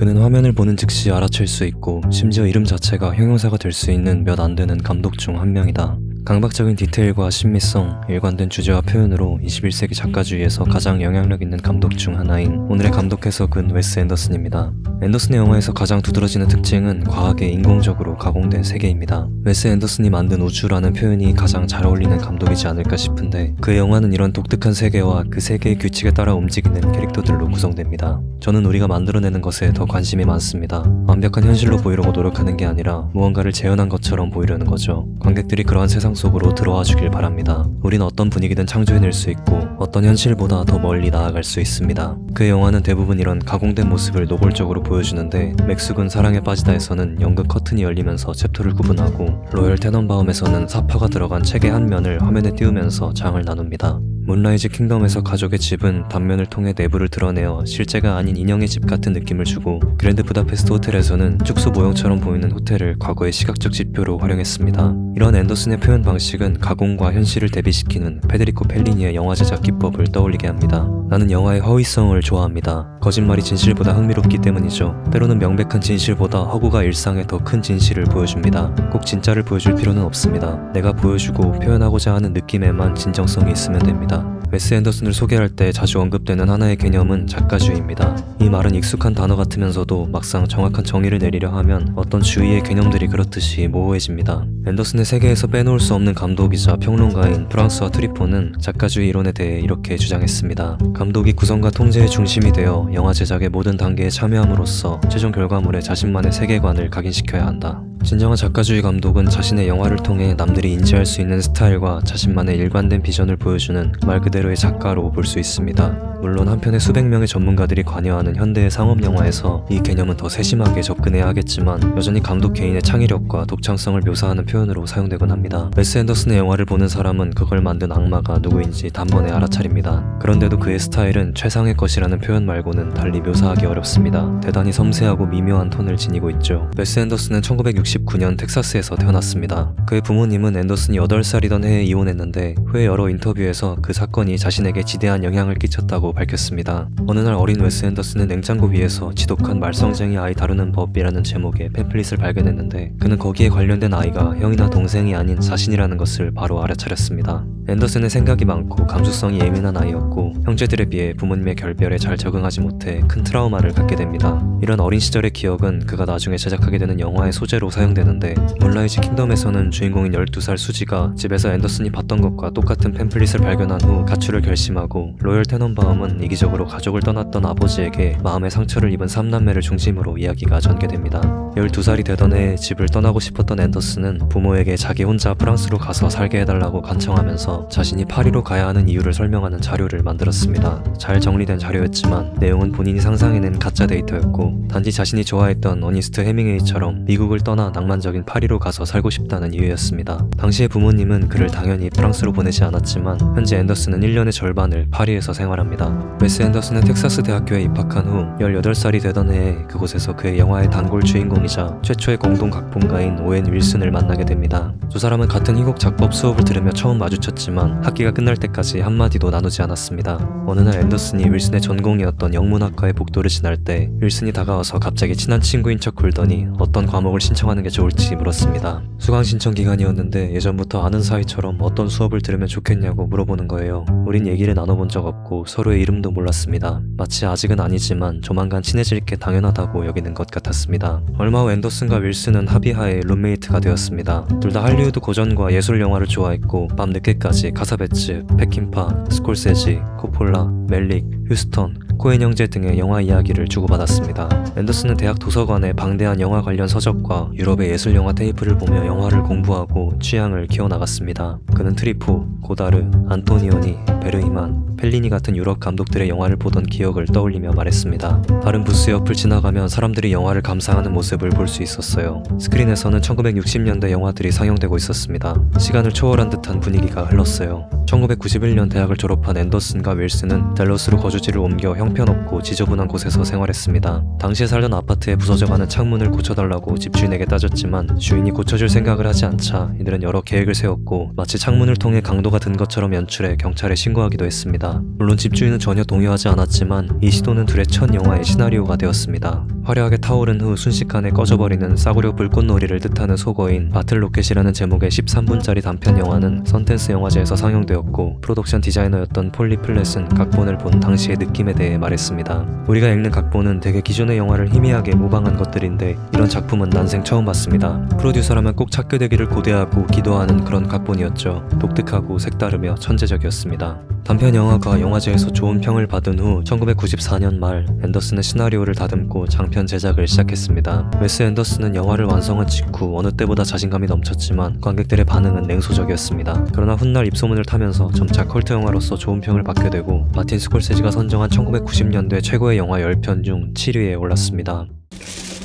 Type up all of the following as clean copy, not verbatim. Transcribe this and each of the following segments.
그는 화면을 보는 즉시 알아챌 수 있고 심지어 이름 자체가 형용사가 될 수 있는 몇 안 되는 감독 중 한 명이다. 강박적인 디테일과 신미성, 일관된 주제와 표현으로 21세기 작가주의에서 가장 영향력 있는 감독 중 하나인 오늘의 감독 해석은 웨스 앤더슨입니다. 앤더슨의 영화에서 가장 두드러지는 특징은 과하게 인공적으로 가공된 세계입니다. 웨스 앤더슨이 만든 우주라는 표현이 가장 잘 어울리는 감독이지 않을까 싶은데 그의 영화는 이런 독특한 세계와 그 세계의 규칙에 따라 움직이는 캐릭터들로 구성됩니다. 저는 우리가 만들어내는 것에 더 관심이 많습니다. 완벽한 현실로 보이려고 노력하는 게 아니라 무언가를 재현한 것처럼 보이려는 거죠. 관객들이 그러한 세상 속으로 들어와 주길 바랍니다. 우린 어떤 분위기든 창조해낼 수 있고 어떤 현실보다 더 멀리 나아갈 수 있습니다. 그의 영화는 대부분 이런 가공된 모습을 노골적으로 보여주는데 맥숙은 사랑에 빠지다에서는 연극 커튼이 열리면서 챕터를 구분하고 로열 테넌바움에서는 사파가 들어간 책의 한 면을 화면에 띄우면서 장을 나눕니다. 문라이즈 킹덤에서 가족의 집은 단면을 통해 내부를 드러내어 실제가 아닌 인형의 집 같은 느낌을 주고 그랜드 부다페스트 호텔에서는 축소 모형처럼 보이는 호텔을 과거의 시각적 지표로 활용했습니다. 이런 앤더슨의 표현 방식은 가공과 현실을 대비시키는 페데리코 펠리니의 영화 제작 기법을 떠올리게 합니다. 나는 영화의 허위성을 좋아합니다. 거짓말이 진실보다 흥미롭기 때문이죠. 때로는 명백한 진실보다 허구가 일상의 더 큰 진실을 보여줍니다. 꼭 진짜를 보여줄 필요는 없습니다. 내가 보여주고 표현하고자 하는 느낌에만 진정성이 있으면 됩니다. 웨스 앤더슨을 소개할 때 자주 언급되는 하나의 개념은 작가주의입니다. 이 말은 익숙한 단어 같으면서도 막상 정확한 정의를 내리려 하면 어떤 주의의 개념들이 그렇듯이 모호해집니다. 앤더슨의 세계에서 빼놓을 수 없는 감독이자 평론가인 프랑스와 트리포는 작가주의 이론에 대해 이렇게 주장했습니다. 감독이 구성과 통제의 중심이 되어 영화 제작의 모든 단계에 참여함으로써 최종 결과물에 자신만의 세계관을 각인시켜야 한다. 진정한 작가주의 감독은 자신의 영화를 통해 남들이 인지할 수 있는 스타일과 자신만의 일관된 비전을 보여주는 말 그대로의 작가로 볼 수 있습니다. 물론 한편의 수백 명의 전문가들이 관여하는 현대의 상업 영화에서 이 개념은 더 세심하게 접근해야 하겠지만 여전히 감독 개인의 창의력과 독창성을 묘사하는 표현으로 사용되곤 합니다. 웨스 앤더슨의 영화를 보는 사람은 그걸 만든 악마가 누구인지 단번에 알아차립니다. 그런데도 그의 스타일은 최상의 것이라는 표현 말고는 달리 묘사하기 어렵습니다. 대단히 섬세하고 미묘한 톤을 지니고 있죠. 웨스 앤더슨은 1969년 텍사스에서 태어났습니다. 그의 부모님은 앤더슨이 8살이던 해에 이혼했는데 후에 여러 인터뷰에서 그 사건이 자신에게 지대한 영향을 끼쳤다고 밝혔습니다. 어느 날 어린 웨스 앤더슨은 냉장고 위에서 지독한 말썽쟁이 아이 다루는 법이라는 제목의 팸플릿을 발견했는데 그는 거기에 관련된 아이가 형이나 동생이 아닌 자신이라는 것을 바로 알아차렸습니다. 앤더슨은 생각이 많고 감수성이 예민한 아이였고 형제들에 비해 부모님의 결별에 잘 적응하지 못해 큰 트라우마를 갖게 됩니다. 이런 어린 시절의 기억은 그가 나중에 제작하게 되는 영화의 소재로 사용되는데 문라이즈 킹덤에서는 주인공인 12살 수지가 집에서 앤더슨이 봤던 것과 똑같은 팸플릿을 발견한 후 가출을 결심하고 로열 테넌바움은 이기적으로 가족을 떠났던 아버지에게 마음의 상처를 입은 3남매를 중심으로 이야기가 전개됩니다. 12살이 되던 해에 집을 떠나고 싶었던 앤더슨은 부모에게 자기 혼자 프랑스로 가서 살게 해달라고 간청하면서 자신이 파리로 가야 하는 이유를 설명하는 자료를 만들었습니다. 잘 정리된 자료였지만 내용은 본인이 상상해낸 가짜 데이터였고 단지 자신이 좋아했던 어니스트 해밍웨이처럼 미국을 떠나 낭만적인 파리로 가서 살고 싶다는 이유였습니다. 당시의 부모님은 그를 당연히 프랑스로 보내지 않았지만 현재 앤더슨은 1년의 절반을 파리에서 생활합니다. 웨스 앤더슨은 텍사스 대학교에 입학한 후 18살이 되던 해에 그곳에서 그의 영화의 단골 주인공이자 최초의 공동 각본가인 오웬 윌슨을 만나게 됩니다. 두 사람은 같은 희곡 작법 수업을 들으며 처음 마주쳤지만 학기가 끝날 때까지 한마디도 나누지 않았습니다. 어느 날 앤더슨이 윌슨의 전공이었던 영문학과의 복도를 지날 때 윌슨이 다가와서 갑자기 친한 친구인 척 굴더니 어떤 과목을 신청하는 게 좋을지 물었습니다. 수강 신청 기간이었는데 예전부터 아는 사이처럼 어떤 수업을 들으면 좋겠냐고 물어보는 거예요. 우린 얘기를 나눠본 적 없고 서로의 이름도 몰랐습니다. 마치 아직은 아니지만 조만간 친해질 게 당연하다고 여기는 것 같았습니다. 얼마 후 앤더슨과 윌슨은 합의하에 룸메이트가 되었습니다. 둘 다 할리우드 고전과 예술 영화를 좋아했고 밤 늦게까지 카사베츠, 페킨파, 스콜세지, 코폴라, 멜릭, 휴스턴, 코엔 형제 등의 영화 이야기를 주고받았습니다. 앤더슨은 대학 도서관에 방대한 영화 관련 서적과 유럽의 예술 영화 테이프를 보며 영화를 공부하고 취향을 키워나갔습니다. 그는 트리포, 고다르, 안토니오니, 베르이만, 펠리니 같은 유럽 감독들의 영화를 보던 기억을 떠올리며 말했습니다. 다른 부스 옆을 지나가면 사람들이 영화를 감상하는 모습을 볼 수 있었어요. 스크린에서는 1960년대 영화들이 상영되고 있었습니다. 시간을 초월한 듯한 분위기가 흘렀어요. 1991년 대학을 졸업한 앤더슨과 윌슨은 댈러스로 거주지를 옮겨 형편없고 지저분한 곳에서 생활했습니다. 당시에 살던 아파트의 부서져가는 창문을 고쳐달라고 집주인에게 따졌지만 주인이 고쳐줄 생각을 하지 않자 이들은 여러 계획을 세웠고 마치 창문을 통해 강도가 든 것처럼 연출해 경찰에 신고하기도 했습니다. 물론 집주인은 전혀 동요하지 않았지만 이 시도는 둘의 첫 영화의 시나리오가 되었습니다. 화려하게 타오른 후 순식간에 꺼져버리는 싸구려 불꽃놀이를 뜻하는 속어인 바틀로켓이라는 제목의 13분짜리 단편 영화는 선댄스 영화제에서 상영되었고 프로덕션 디자이너였던 폴리 플랫은 각본을 본 당시의 느낌에 대해 말했습니다. 우리가 읽는 각본은 되게 기존의 영화를 희미하게 모방한 것들인데 이런 작품은 난생 처음 봤습니다. 프로듀서라면 꼭 찾게 되기를 고대하고 기도하는 그런 각본이었죠. 독특하고 색다르며 천재적이었습니다. 단편 영화가 영화제에서 좋은 평을 받은 후 1994년 말 앤더슨은 시나리오를 다듬고 장편 제작을 시작했습니다. 웨스 앤더슨은 영화를 완성한 직후 어느 때보다 자신감이 넘쳤지만 관객들의 반응은 냉소적이었습니다. 그러나 훗날 입소문을 타면서 점차 컬트 영화로서 좋은 평을 받게 되고 마틴 스콜세지가 선정한 1990년대 최고의 영화 10편 중 7위에 올랐습니다.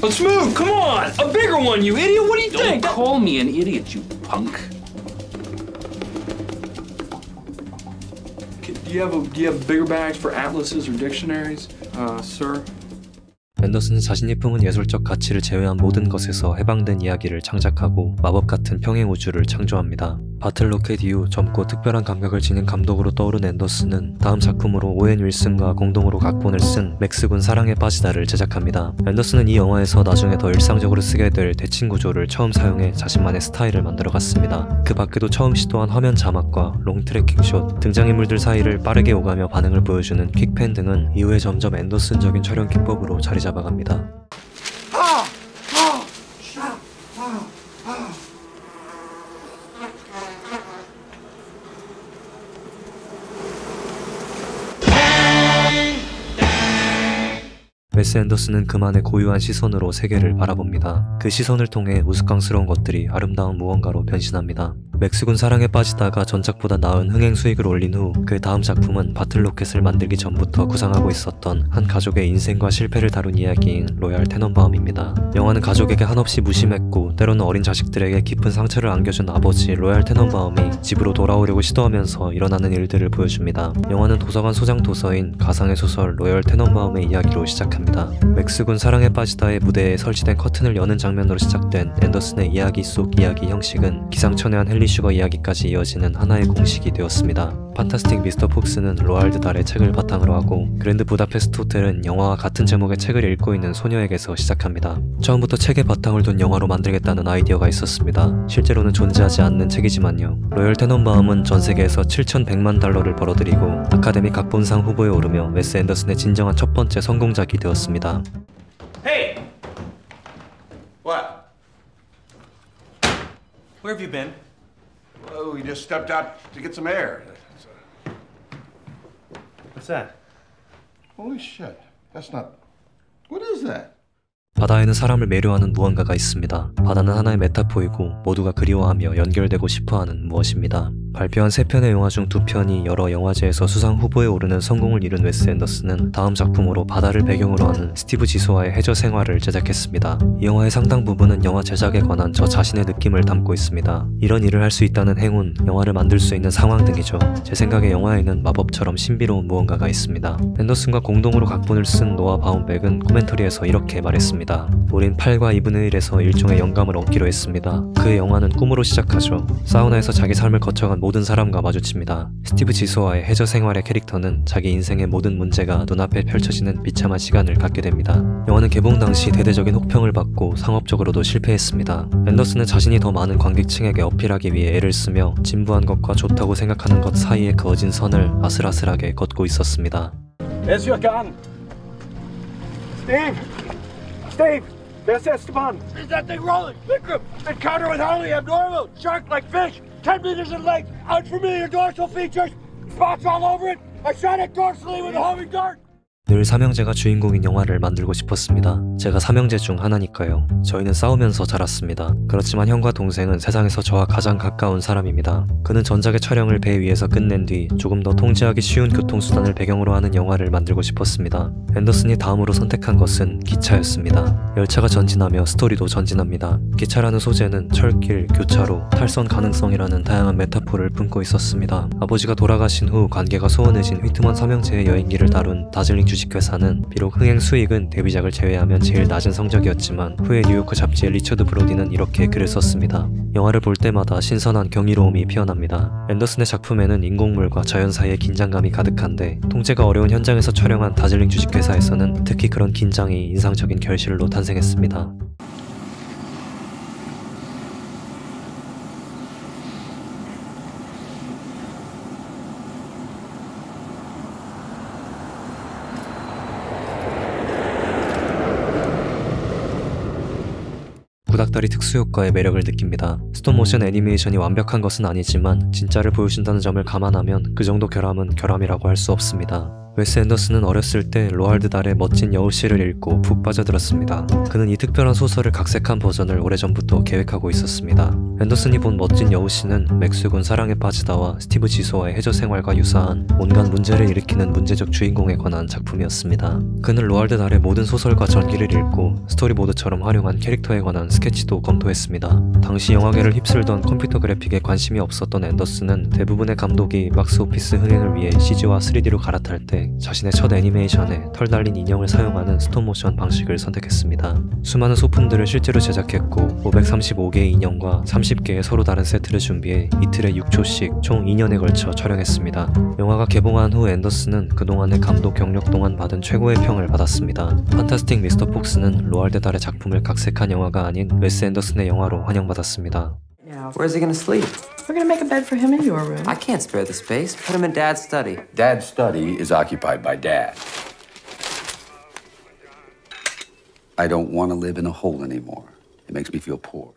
Let's move! Come on! A bigger one, you idiot! What do you think? Don't call me an idiot, you punk. Do you have bigger bags for atlases or dictionaries, sir? 앤더슨은 자신이 품은 예술적 가치를 제외한 모든 것에서 해방된 이야기를 창작하고 마법 같은 평행 우주를 창조합니다. 바틀로켓 이후 젊고 특별한 감각을 지닌 감독으로 떠오른 앤더슨은 다음 작품으로 오웬 윌슨과 공동으로 각본을 쓴 맥스군 사랑에 빠지다를 제작합니다. 앤더슨은 이 영화에서 나중에 더 일상적으로 쓰게 될 대칭 구조를 처음 사용해 자신만의 스타일을 만들어갔습니다. 그 밖에도 처음 시도한 화면 자막과 롱 트래킹 숏, 등장인물들 사이를 빠르게 오가며 반응을 보여주는 퀵팬 등은 이후에 점점 앤더슨적인 촬영 기법으로 자리 잡아갑니다. 웨스 앤더슨은 그만의 고유한 시선으로 세계를 바라봅니다. 그 시선을 통해 우스꽝스러운 것들이 아름다운 무언가로 변신합니다. 맥스군 사랑에 빠지다가 전작보다 나은 흥행 수익을 올린 후 그 다음 작품은 바틀로켓을 만들기 전부터 구상하고 있었던 한 가족의 인생과 실패를 다룬 이야기인 로얄 테넌바움입니다. 영화는 가족에게 한없이 무심했고 때로는 어린 자식들에게 깊은 상처를 안겨준 아버지 로얄 테넌바움이 집으로 돌아오려고 시도하면서 일어나는 일들을 보여줍니다. 영화는 도서관 소장 도서인 가상의 소설 로얄 테넌바움의 이야기로 시작합니다. 맥스군 사랑에 빠지다의 무대에 설치된 커튼을 여는 장면으로 시작된 앤더슨의 이야기 속 이야기 형식은 기상천외한 헨리 슈거 이야기까지 이어지는 하나의 공식이 되었습니다. 판타스틱 미스터 폭스는 로알드 달의 책을 바탕으로 하고 그랜드 부다페스트 호텔은 영화와 같은 제목의 책을 읽고 있는 소녀에게서 시작합니다. 처음부터 책에 바탕을 둔 영화로 만들겠다는 아이디어가 있었습니다. 실제로는 존재하지 않는 책이지만요. 로열 테넌바움은 전 세계에서 7,100만 달러를 벌어들이고 아카데미 각본상 후보에 오르며 웨스 앤더슨의 진정한 첫 번째 성공작이 되었습니다. Hey! What? Where have you been? Oh, we just stepped out to get some air. What's that? Holy shit. That's not... What is that? 바다에는 사람을 매료하는 무언가가 있습니다. 바다는 하나의 메타포이고 모두가 그리워하며 연결되고 싶어하는 무엇입니다. 발표한 3편의 영화 중 2편이 여러 영화제에서 수상 후보에 오르는 성공을 이룬 웨스 앤더슨은 다음 작품으로 바다를 배경으로 하는 스티브 지소와의 해저 생활을 제작했습니다. 이 영화의 상당 부분은 영화 제작에 관한 저 자신의 느낌을 담고 있습니다. 이런 일을 할 수 있다는 행운, 영화를 만들 수 있는 상황 등이죠. 제 생각에 영화에는 마법처럼 신비로운 무언가가 있습니다. 앤더슨과 공동으로 각본을 쓴 노아 바움백은 코멘터리에서 이렇게 말했습니다. 우린 8과 2분의 1에서 일종의 영감을 얻기로 했습니다. 그의 영화는 꿈으로 시작하죠. 사우나에서 자기 삶을 거쳐간 모든 사람과 마주칩니다. 스티브 지소와의 해저 생활의 캐릭터는 자기 인생의 모든 문제가 눈앞에 펼쳐지는 비참한 시간을 갖게 됩니다. 영화는 개봉 당시 대대적인 혹평을 받고 상업적으로도 실패했습니다. 앤더슨은 자신이 더 많은 관객층에게 어필하기 위해 애를 쓰며 진부한 것과 좋다고 생각하는 것 사이의 그어진 선을 아슬아슬하게 걷고 있었습니다. There's your gun. Steve! Steve! There's Esteban! Is that thing rolling? Vikram! Encounter with highly abnormal! Shark-like fish! 10 meters in length! Unfamiliar dorsal features! Spots all over it! I shot it dorsally with a homing dart! 늘 삼형제가 주인공인 영화를 만들고 싶었습니다. 제가 삼형제 중 하나니까요. 저희는 싸우면서 자랐습니다. 그렇지만 형과 동생은 세상에서 저와 가장 가까운 사람입니다. 그는 전작의 촬영을 배 위에서 끝낸 뒤 조금 더 통제하기 쉬운 교통수단을 배경으로 하는 영화를 만들고 싶었습니다. 앤더슨이 다음으로 선택한 것은 기차였습니다. 열차가 전진하며 스토리도 전진합니다. 기차라는 소재는 철길, 교차로, 탈선 가능성이라는 다양한 메타포를 품고 있었습니다. 아버지가 돌아가신 후 관계가 소원해진 휘트먼 삼형제의 여행기를 다룬 다즐링 주제 주식회사는 비록 흥행 수익은 데뷔작을 제외하면 제일 낮은 성적이었지만 후에 뉴요커 잡지의 리처드 브로디는 이렇게 글을 썼습니다. 영화를 볼 때마다 신선한 경이로움이 피어납니다. 앤더슨의 작품에는 인공물과 자연 사이의 긴장감이 가득한데 통제가 어려운 현장에서 촬영한 다즐링 주식회사에서는 특히 그런 긴장이 인상적인 결실로 탄생했습니다. 구닥다리 특수효과의 매력을 느낍니다. 스톱모션 애니메이션이 완벽한 것은 아니지만 진짜를 보여준다는 점을 감안하면 그 정도 결함은 결함이라고 할 수 없습니다. 웨스 앤더슨은 어렸을 때 로알드 달의 멋진 여우씨를 읽고 푹 빠져들었습니다. 그는 이 특별한 소설을 각색한 버전을 오래전부터 계획하고 있었습니다. 앤더슨이 본 멋진 여우씨는 맥수군 사랑에 빠지다와 스티브 지소와의 해저 생활과 유사한 온갖 문제를 일으키는 문제적 주인공에 관한 작품이었습니다. 그는 로알드 달의 모든 소설과 전기를 읽고 스토리보드처럼 활용한 캐릭터에 관한 스케치도 검토했습니다. 당시 영화계를 휩쓸던 컴퓨터 그래픽에 관심이 없었던 앤더슨은 대부분의 감독이 박스오피스 흥행을 위해 CG와 3D로 갈아탈 때 자신의 첫 애니메이션에 털 달린 인형을 사용하는 스톱모션 방식을 선택했습니다. 수많은 소품들을 실제로 제작했고 535개의 인형과 30개의 서로 다른 세트를 준비해 이틀에 6초씩 총 2년에 걸쳐 촬영했습니다. 영화가 개봉한 후 앤더슨은 그동안의 감독 경력 동안 받은 최고의 평을 받았습니다. 판타스틱 미스터 폭스는 로알드 달의 작품을 각색한 영화가 아닌 웨스 앤더슨의 영화로 환영받았습니다. Where's he gonna sleep? We're gonna make a bed for him in your room. I can't spare the space. Put him in Dad's study. Dad's study is occupied by Dad. I don't want to live in a hole anymore. It makes me feel poor.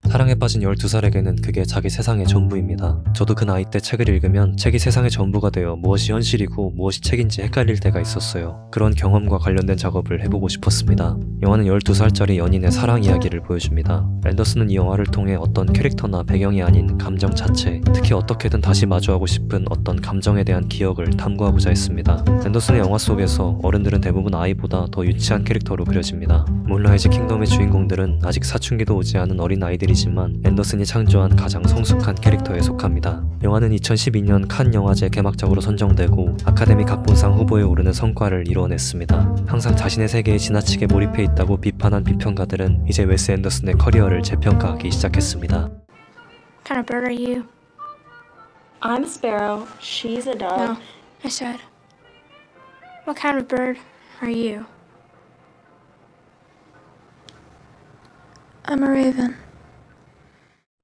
사랑에 빠진 12살에게는 그게 자기 세상의 전부입니다. 저도 그 나이 때 책을 읽으면 책이 세상의 전부가 되어 무엇이 현실이고 무엇이 책인지 헷갈릴 때가 있었어요. 그런 경험과 관련된 작업을 해보고 싶었습니다. 영화는 12살짜리 연인의 사랑 이야기를 보여줍니다. 앤더슨은 이 영화를 통해 어떤 캐릭터나 배경이 아닌 감정 자체, 특히 어떻게든 다시 마주하고 싶은 어떤 감정에 대한 기억을 탐구하고자 했습니다. 앤더슨의 영화 속에서 어른들은 대부분 아이보다 더 유치한 캐릭터로 그려집니다. 문라이즈 킹덤의 주인공들은 아직 사춘기도 오지 않은 어린 아이들이 지만 앤더슨이 창조한 가장 성숙한 캐릭터에 속합니다. 영화는 2012년 칸 영화제 개막작으로 선정되고 아카데미 각본상 후보에 오르는 성과를 이뤄냈습니다. 항상 자신의 세계에 지나치게 몰입해 있다고 비판한 비평가들은 이제 웨스 앤더슨의 커리어를 재평가하기 시작했습니다. What kind of bird are you? I'm a sparrow. She's a dove. No, I said, what kind of bird are you? I'm a raven.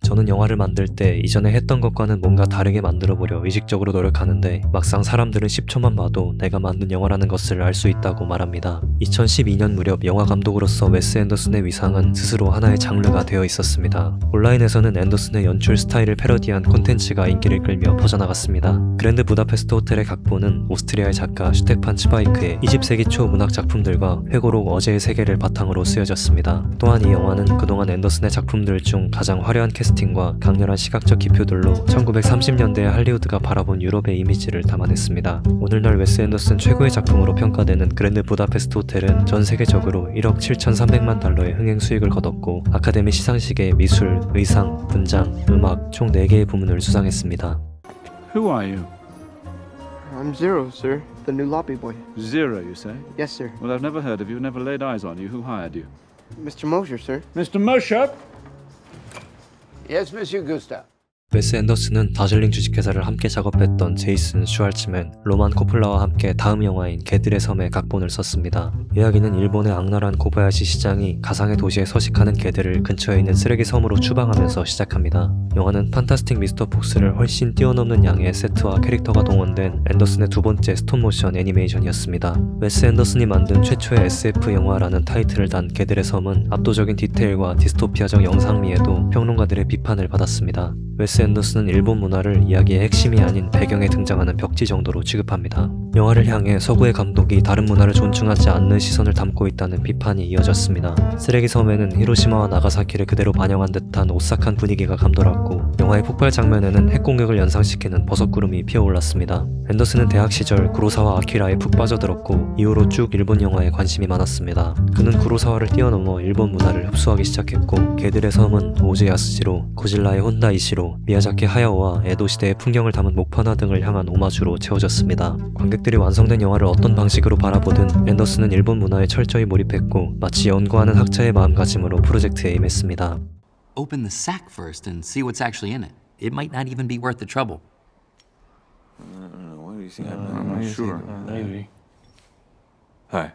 저는 영화를 만들 때 이전에 했던 것과는 뭔가 다르게 만들어보려 의식적으로 노력하는데 막상 사람들은 10초만 봐도 내가 만든 영화라는 것을 알 수 있다고 말합니다. 2012년 무렵 영화 감독으로서 웨스 앤더슨의 위상은 스스로 하나의 장르가 되어 있었습니다. 온라인에서는 앤더슨의 연출 스타일을 패러디한 콘텐츠가 인기를 끌며 퍼져나갔습니다. 그랜드 부다페스트 호텔의 각본은 오스트리아의 작가 슈테판 츠바이크의 20세기 초 문학 작품들과 회고록 어제의 세계를 바탕으로 쓰여졌습니다. 또한 이 영화는 그동안 앤더슨의 작품들 중 가장 화려한 캐스팅과 강렬한 시각적 기표들로 1930년대의 할리우드가 바라본 유럽의 이미지를 담아냈습니다. 오늘날 웨스 앤더슨 최고의 작품으로 평가되는 그랜드 부다페스트 호텔은 전 세계적으로 1억 7,300만 달러의 흥행 수익을 거뒀고 아카데미 시상식에 미술, 의상, 분장, 음악 총 4개의 부문을 수상했습니다. Who are you? I'm Zero, sir. The new lobby boy. Zero, you say? Yes, sir. Well, I've never heard of you, never laid eyes on you. Who hired you? Mr. Mosher, sir. Mr. Mosher? Yes, Monsieur Gustav. 웨스 앤더슨은 다즐링 주식회사를 함께 작업했던 제이슨 슈왈츠맨, 로만 코플라와 함께 다음 영화인 개들의 섬에 각본을 썼습니다. 이야기는 일본의 악랄한 고바야시 시장이 가상의 도시에 서식하는 개들을 근처에 있는 쓰레기 섬으로 추방하면서 시작합니다. 영화는 판타스틱 미스터 폭스를 훨씬 뛰어넘는 양의 세트와 캐릭터가 동원된 앤더슨의 두 번째 스톱모션 애니메이션이었습니다. 웨스 앤더슨이 만든 최초의 SF 영화라는 타이틀을 단 개들의 섬은 압도적인 디테일과 디스토피아적 영상미에도 평론가들의 비판을 받았습니다. 웨스 앤더슨은 일본 문화를 이야기의 핵심이 아닌 배경에 등장하는 벽지 정도로 취급합니다. 영화를 향해 서구의 감독이 다른 문화를 존중하지 않는 시선을 담고 있다는 비판이 이어졌습니다. 쓰레기 섬에는 히로시마와 나가사키를 그대로 반영한 듯한 오싹한 분위기가 감돌았고 영화의 폭발 장면에는 핵공격을 연상시키는 버섯구름이 피어올랐습니다. 앤더슨은 대학 시절 구로사와 아키라에 푹 빠져들었고 이후로 쭉 일본 영화에 관심이 많았습니다. 그는 구로사와를 뛰어넘어 일본 문화를 흡수하기 시작했고 개들의 섬은 오즈 야스지로, 고질라의 혼다 이시로, 미야자키 하야오와 에도 시대의 풍경을 담은 목판화 등을 향한 오마주로 채워졌습니다. 관객들이 완성된 영화를 어떤 방식으로 바라보든 앤더슨은 일본 문화에 철저히 몰입했고 마치 연구하는 학자의 마음가짐으로 프로젝트에 임했습니다. Open the sack first and see what's actually in it. It might not even be worth the trouble. What do you think? I'm not sure. Maybe. Hi.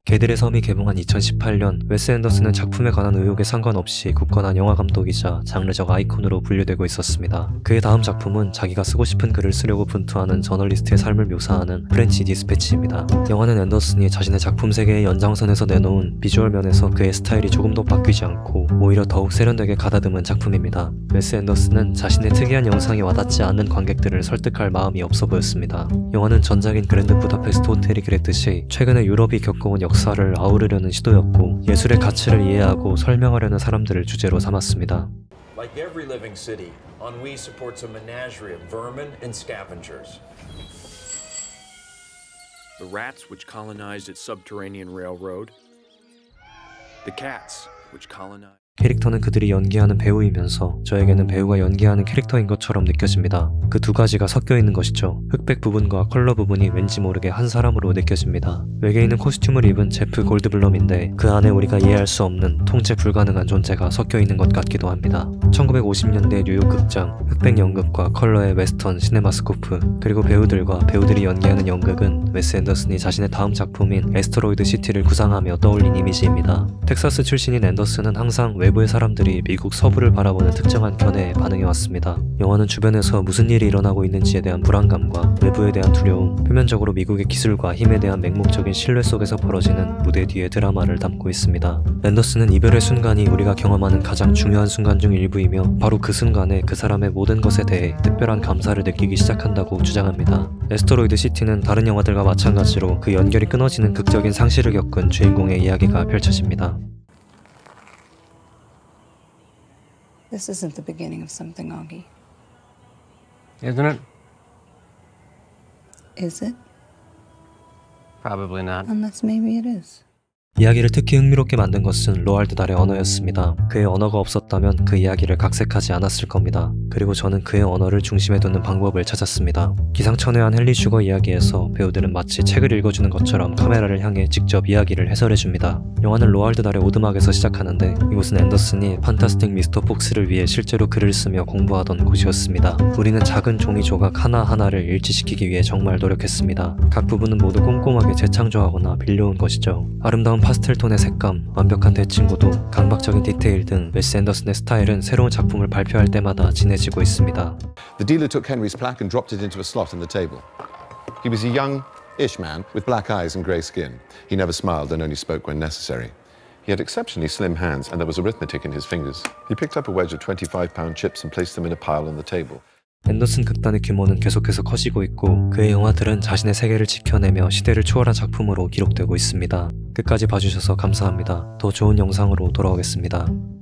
개들의 섬이 개봉한 2018년, 웨스 앤더슨은 작품에 관한 의혹에 상관없이 굳건한 영화감독이자 장르적 아이콘으로 분류되고 있었습니다. 그의 다음 작품은 자기가 쓰고 싶은 글을 쓰려고 분투하는 저널리스트의 삶을 묘사하는 프렌치 디스패치입니다. 영화는 앤더슨이 자신의 작품 세계의 연장선에서 내놓은 비주얼 면에서 그의 스타일이 조금도 바뀌지 않고 오히려 더욱 세련되게 가다듬은 작품입니다. 웨스 앤더슨은 자신의 특이한 영상이 와닿지 않는 관객들을 설득할 마음이 없어 보였습니다. 영화는 전작인 그랜드 부다페스트 호텔이 그랬듯이 최근에 유럽이 겪어온 역사를 아우르려는 시도였고 예술의 가치를 이해하고 설명하려는 사람들을 주제로 삼았습니다. Like every living city, Ennui supports a menagerie of vermin and scavengers. The rats which colonized its subterranean railroad. The cats which colonized. 캐릭터는 그들이 연기하는 배우이면서 저에게는 배우가 연기하는 캐릭터인 것처럼 느껴집니다. 그 두 가지가 섞여 있는 것이죠. 흑백 부분과 컬러 부분이 왠지 모르게 한 사람으로 느껴집니다. 외계인은 코스튬을 입은 제프 골드블럼인데 그 안에 우리가 이해할 수 없는 통제 불가능한 존재가 섞여 있는 것 같기도 합니다. 1950년대 뉴욕 극장, 흑백 연극과 컬러의 웨스턴 시네마스코프, 그리고 배우들과 배우들이 연기하는 연극은 웨스 앤더슨이 자신의 다음 작품인 애스테로이드 시티를 구상하며 떠올린 이미지입니다. 텍사스 출신인 앤더슨은 항상 외부의 사람들이 미국 서부를 바라보는 특정한 견해에 반응해왔습니다. 영화는 주변에서 무슨 일이 일어나고 있는지에 대한 불안감과 외부에 대한 두려움, 표면적으로 미국의 기술과 힘에 대한 맹목적인 신뢰 속에서 벌어지는 무대 뒤의 드라마를 담고 있습니다. 앤더슨은 이별의 순간이 우리가 경험하는 가장 중요한 순간 중 일부이며 바로 그 순간에 그 사람의 모든 것에 대해 특별한 감사를 느끼기 시작한다고 주장합니다. 애스테로이드 시티는 다른 영화들과 마찬가지로 그 연결이 끊어지는 극적인 상실을 겪은 주인공의 이야기가 펼쳐집니다. This isn't the beginning of something, Augie. Isn't it? Is it? Probably not. Unless maybe it is. 이야기를 특히 흥미롭게 만든 것은 로알드 달의 언어였습니다. 그의 언어가 없었다면 그 이야기를 각색하지 않았을 겁니다. 그리고 저는 그의 언어를 중심에 두는 방법을 찾았습니다. 기상천외한 헨리 슈거 이야기에서 배우들은 마치 책을 읽어주는 것처럼 카메라를 향해 직접 이야기를 해설해줍니다. 영화는 로알드 달의 오두막에서 시작하는데 이곳은 앤더슨이 판타스틱 미스터 폭스를 위해 실제로 글을 쓰며 공부하던 곳이었습니다. 우리는 작은 종이 조각 하나하나를 일치시키기 위해 정말 노력했습니다. 각 부분은 모두 꼼꼼하게 재창조하거나 빌려온 것이죠. 아름다운 파스텔톤의 색감, 완벽한 대칭구도, 강박적인 디테일 등 웨스 앤더슨의 스타일은 새로운 작품을 발표할 때마다 진해지고 있습니다. The dealer took Henry's plaque and dropped it into a slot in the table. He was a young-ish man with black eyes and grey skin. He never smiled and only spoke when necessary. He had exceptionally slim hands and there was arithmetic in his fingers. He picked up a wedge of 25-pound chips and placed them in a pile on the table. 앤더슨 극단의 규모는 계속해서 커지고 있고 그의 영화들은 자신의 세계를 지켜내며 시대를 초월한 작품으로 기록되고 있습니다. 끝까지 봐주셔서 감사합니다. 더 좋은 영상으로 돌아오겠습니다.